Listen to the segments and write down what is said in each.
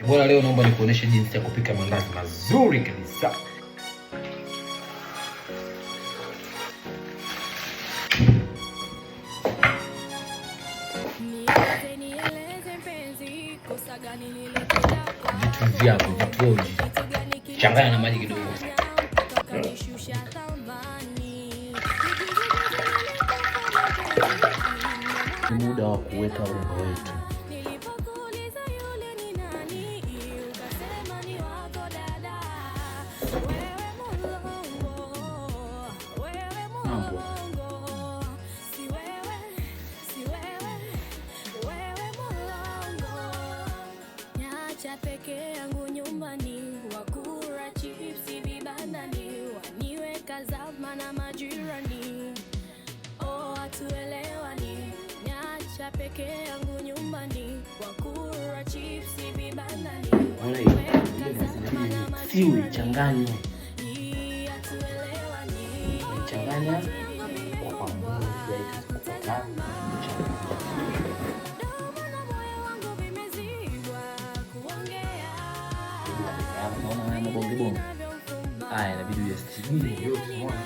Bora leo naomba nikuoneshe jinsi ya kupika mandazi mazuri kabisa. Vitu vyako, vitoji. Changanya na maji kidogo. Ni muda wa kuweka unga wetu. Peke yangu nyumbani, wakura chipsi vibandani, waniweka zama na majirani. Oh, hatuelewani. Nyacha peke yangu nyumbani, wakura chipsi vibandani, waniweka zama na majirani. Siwe changanya. Changanya kwa pamoja bonge. Haya, inabidi uyastimie yote moja.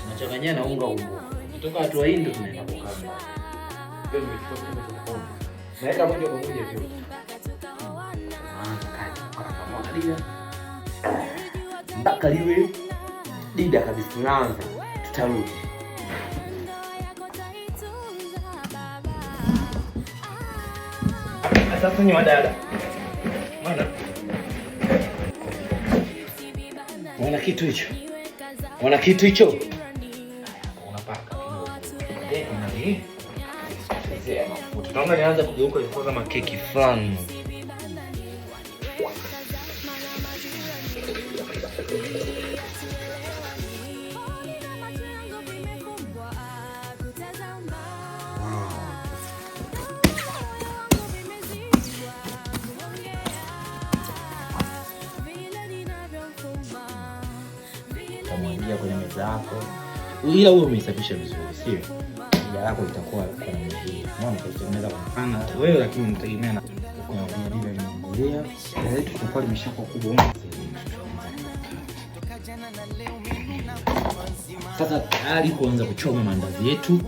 Nachanganya na unga huo. Kutoka hatua hii ndio tunaenda kwa kamba. Ndio nimechukua kitu cha naweka moja kwa moja hiyo. Mpaka liwe dida kabisa, tunaanza tutarudi. Sasa ni wadada. Wana kitu hicho. Wana kitu hicho. Unapaka kidogo. Nani? Tunaona nianza kugeuka ilikuwa kama keki fulani. Tamwangia kwenye meza yako. Ila wewe umeisafisha vizuri, sio? Meza yako itakuwa kwa namna hii. Mwana kutengeneza kwa mfano wewe, lakini unategemea na kuna vile vinaendelea. Na letu kwa kweli imeshakuwa kubwa. Sasa tayari kuanza kuchoma mandazi yetu.